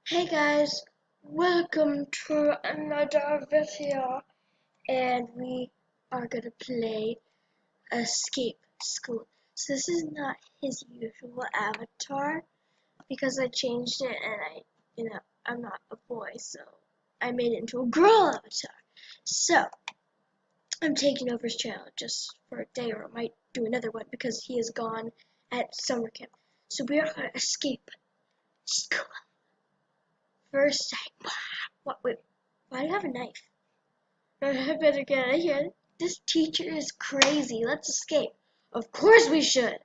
Hey guys, welcome to another video, and we are gonna play Escape School. So this is not his usual avatar because I changed it, and I'm not a boy, so I made it into a girl avatar. So I'm taking over his channel just for a day, or I might do another one because he is gone at summer camp. So we are gonna escape school. First, what? Wait, why do you have a knife? I better get out of here. This teacher is crazy. Let's escape. Of course we should.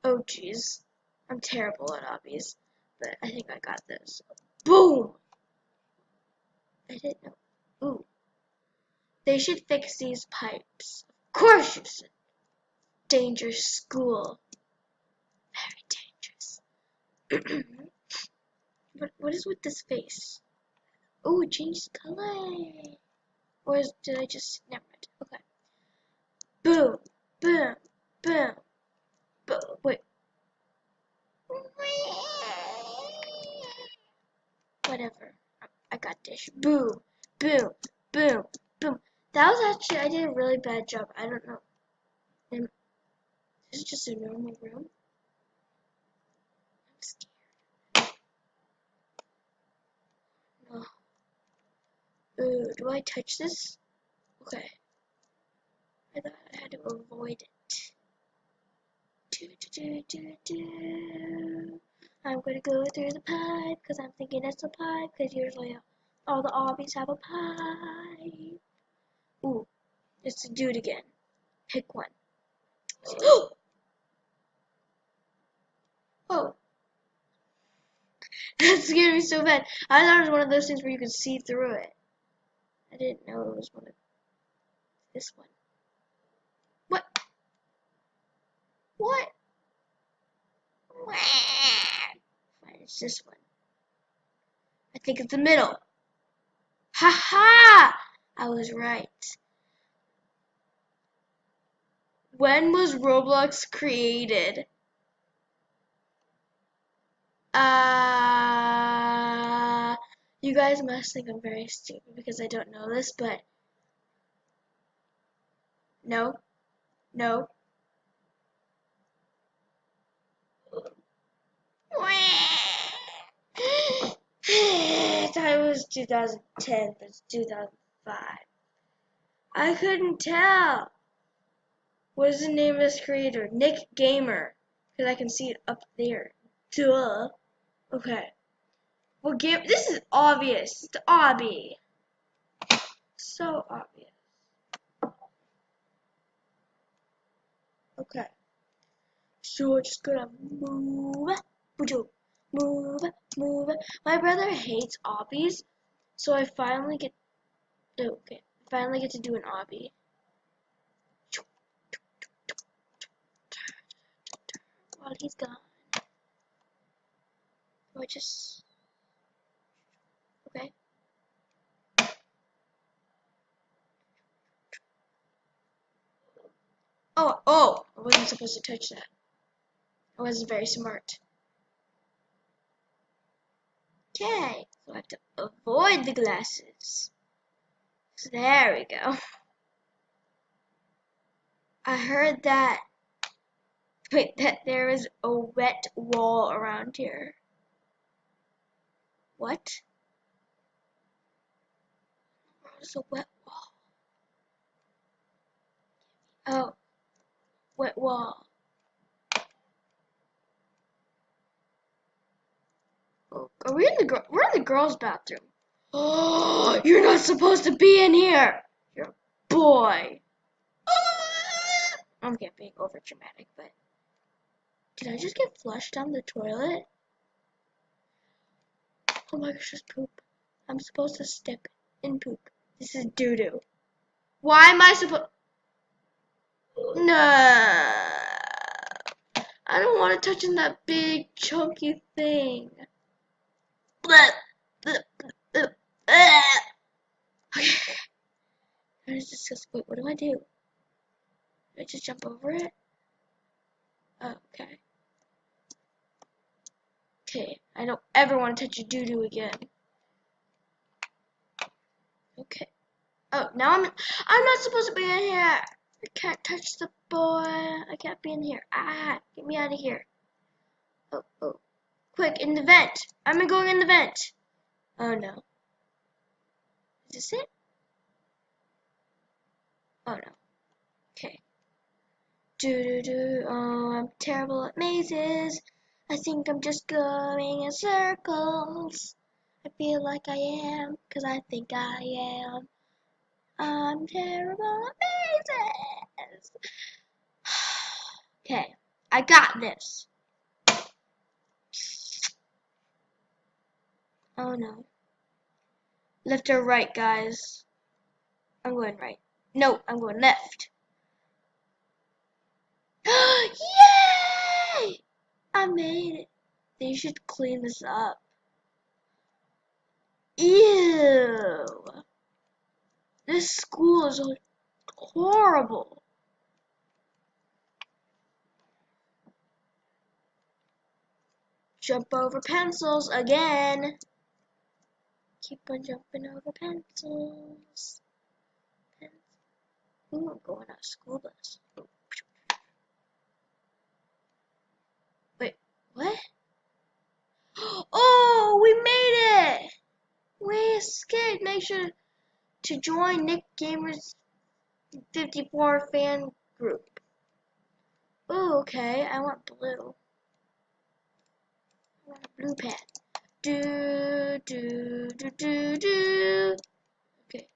Oh, jeez. I'm terrible at obbies, but I think I got this. Boom! I didn't know. Ooh. They should fix these pipes. Of course you should. Dangerous school. Very dangerous. What is with this face? Ooh, it changed color. Did I just... Never mind. Okay. Boom. Boom. Boom. Boom. Wait. Whatever. I got this. Boom, boom, boom, boom. That was actually, I did a really bad job. I don't know. This is just a normal room. I'm scared. No. Ooh, do I touch this? Okay. I thought I had to avoid it. I'm gonna go through the pipe because I'm thinking it's a pipe because usually all the obbies have a pipe. Ooh, it's a dude again. Pick one. Oh, that scared me so bad. I thought it was one of those things where you could see through it. I didn't know it was one of this one. What? What? Fine, it's this one. I think it's the middle. Ha ha! I was right. When was Roblox created? You guys must think I'm very stupid because I don't know this, but no, no. I thought it was 2010, but it's 2005. I couldn't tell. What is the name of this creator? Nick Gamer. Because I can see it up there. Duh. Okay. Well, this is obvious. It's obby. So obvious. Okay. So we're just gonna move. Move. Move. My brother hates obbies. So I finally get... Okay. I finally get to do an obby. While he's gone. So I just... Okay. Oh! I wasn't supposed to touch that. I wasn't very smart. Okay, so I have to avoid the glasses. So there we go. I heard that... Wait, that there is a wet wall around here. What? What's a wet wall? Oh, wet wall. Oh, are we in the we're in the girls' bathroom. Oh, you're not supposed to be in here. You're a boy. I'm being over dramatic, but did I just get flushed down the toilet? Oh my gosh, just poop. I'm supposed to step in poop. This is doo-doo. Why am I supposed... No. I don't want to touch in that big chunky thing. Okay. That is disgusting. Wait, what do I do? Do I just jump over it? Oh, okay. Okay, I don't ever want to touch your doo-doo again. Okay. Oh, now I'm not supposed to be in here. I can't touch the boy. I can't be in here. Ah, get me out of here. Oh. Quick, in the vent. I'm going in the vent. Oh no. Is this it? Oh no. Okay. Oh, I'm terrible at mazes. I think I'm just going in circles. I feel like I am, 'cause I think I am. I'm terrible at mazes. Okay, I got this. Oh no. Left or right, guys? I'm going right. No, I'm going left. Yay! I made it. They should clean this up. Ew. This school is horrible. Jump over pencils again. Keep on jumping over pencils. Ooh, I'm going on a school bus. Wait, what? Oh, we made it! We escaped. Make sure to join Nick Gamer's 54 fan group. Oh, okay. I want blue. I want a blue pen. Do. Okay.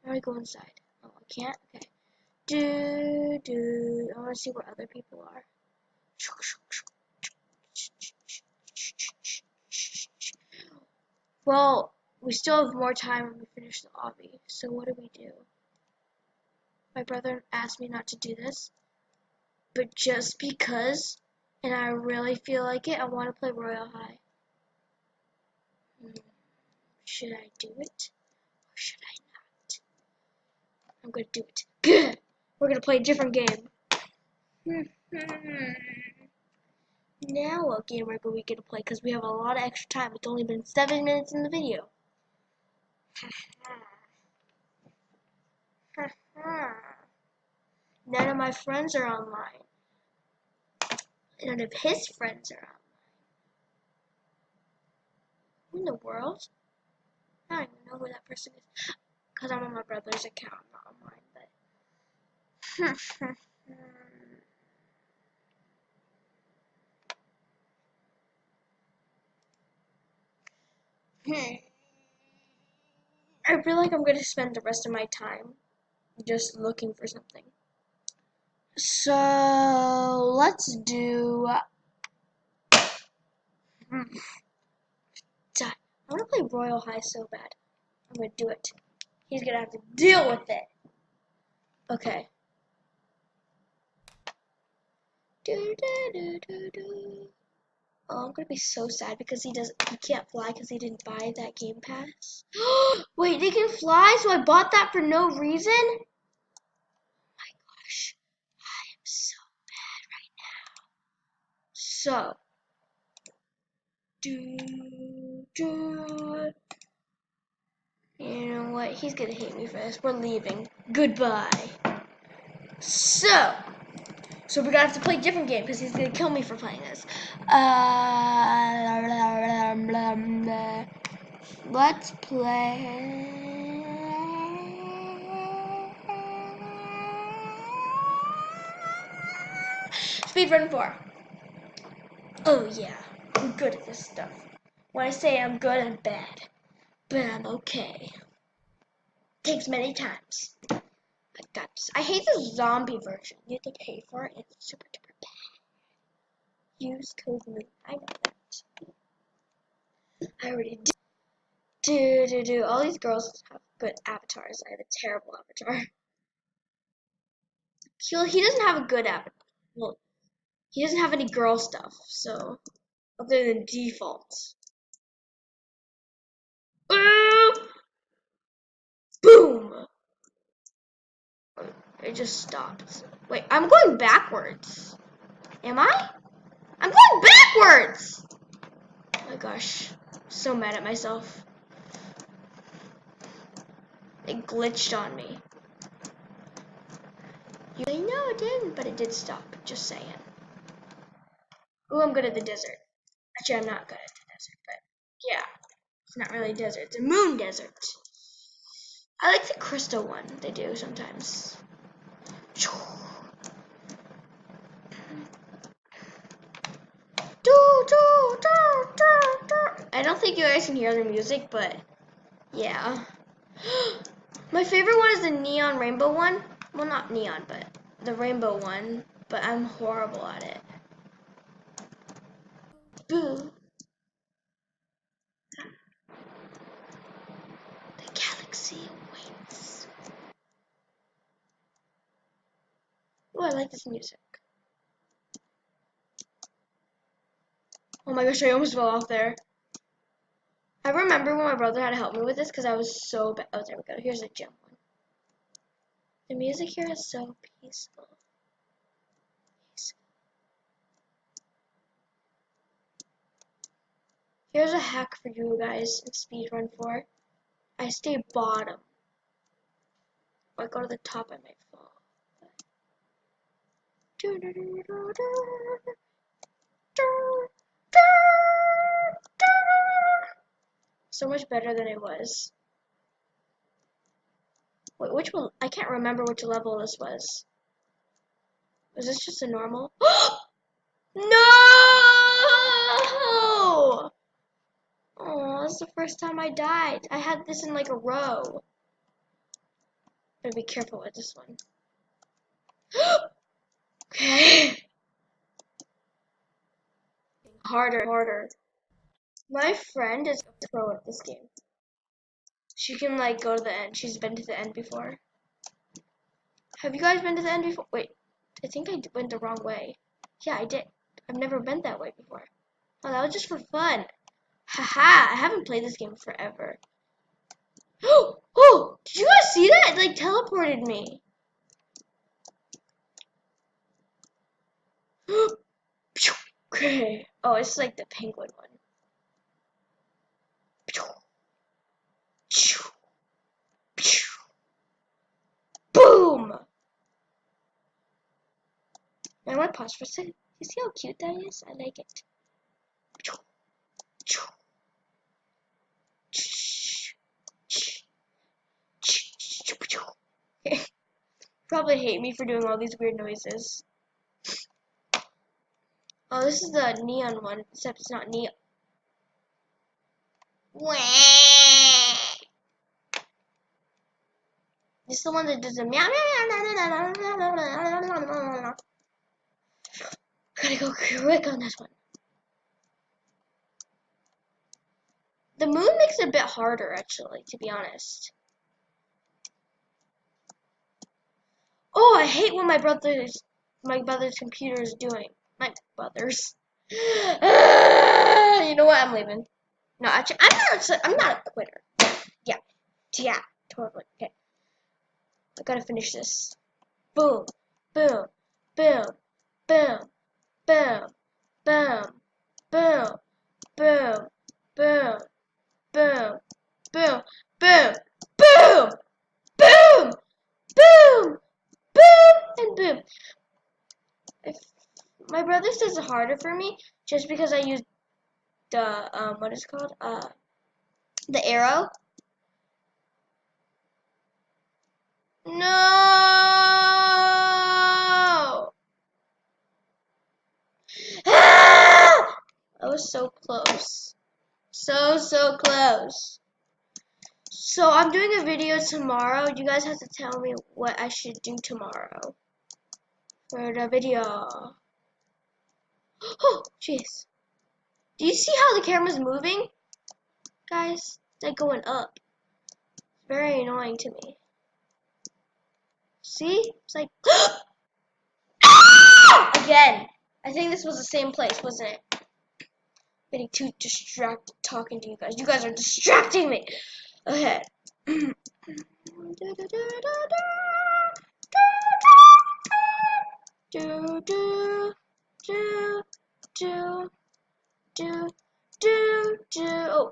Now I go inside. Oh, I can't? Okay. I want to see where other people are. Well, we still have more time when we finish the obby. So what do? My brother asked me not to do this, but just because, and I really feel like it, I want to play Royal High. Should I do it? Or should I not? I'm gonna do it. Good! We're gonna play a different game. Now what game are we gonna play? Because we have a lot of extra time. It's only been 7 minutes in the video. None of my friends are online. None of his friends are online. Who in the world? I don't even know who that person is. Because I'm on my brother's account, not on mine, but... I feel like I'm going to spend the rest of my time just looking for something. So, let's do... I want to play Royal High so bad. I'm going to do it. He's going to have to deal with it. Okay. Oh, I'm gonna be so sad because he can't fly because he didn't buy that game pass. Wait, they can fly, so I bought that for no reason? Oh my gosh, I am so mad right now. So, you know what? He's gonna hate me for this. We're leaving. Goodbye. So we're gonna have to play a different game because he's gonna kill me for playing this. Let's play. Speedrun 4. Oh yeah, I'm good at this stuff. When I say I'm good, I'm bad. But I'm okay. Takes many times. I got this. I hate the zombie version. You have to pay for it. It's super duper bad. Use code MOON. I know that. I already did. All these girls have good avatars. I have a terrible avatar. He doesn't have a good avatar. Well, he doesn't have any girl stuff, so other than default. Boom! It just stopped. Wait, I'm going backwards. Am I? I'm going backwards! my gosh, so mad at myself. It glitched on me. You say no, it didn't, but it did stop. Just saying. Ooh, I'm good at the desert. Actually, I'm not good at the desert, but yeah, it's not really a desert. It's a moon desert. I like the crystal one they do sometimes. I don't think you guys can hear the music, but yeah. My favorite one is the neon rainbow one. Well, not neon, but the rainbow one. But I'm horrible at it. Boo. The galaxy awaits. Oh, I like this music. Oh my gosh, I almost fell off there. I remember when my brother had to help me with this because I was so bad. Oh, there we go. Here's a gem one. The music here is so peaceful. Here's a hack for you guys in speedrun 4. I stay bottom. If I go to the top, I might fall. So much better than it was. Wait, which one? I can't remember which level this was. Was this just a normal? No! Oh, that's the first time I died. I had this in like a row. Gotta be careful with this one. Okay. Harder, harder. My friend is a pro at this game. She can like go to the end. She's been to the end before. Have you guys been to the end before? Wait, I think I went the wrong way. Yeah, I did. I've never been that way before. Oh, that was just for fun. Haha, I haven't played this game forever. Oh, did you guys see that? It like teleported me. Okay. Oh, it's like the penguin one. Boom! I want to pause for a second. You see how cute that is? I like it. Probably hate me for doing all these weird noises. Oh, this is the neon one, except it's not neon. This is the one that does the meow meow meow. Gotta go quick on this one. The moon makes it a bit harder, actually, to be honest. Oh, I hate what my brother's computer is doing. My brother's. You know what? I'm leaving. No, actually, I'm not a quitter. Yeah, totally. Okay, I gotta finish this. Boom, boom, boom, boom, boom, boom, boom, boom, boom, boom, boom, boom, boom, boom, boom, boom, and boom. If my brother says it harder for me, just because I use the what is it called? The arrow. No! Ah! I was so close. So close. So I'm doing a video tomorrow. You guys have to tell me what I should do tomorrow for the video. Oh, jeez. Do you see how the camera's moving? Guys, it's like going up. It's very annoying to me. See? It's like... Again. I think this was the same place, wasn't it? Getting too distracted talking to you guys. You guys are distracting me. Okay. Do do do do do do do. Oh,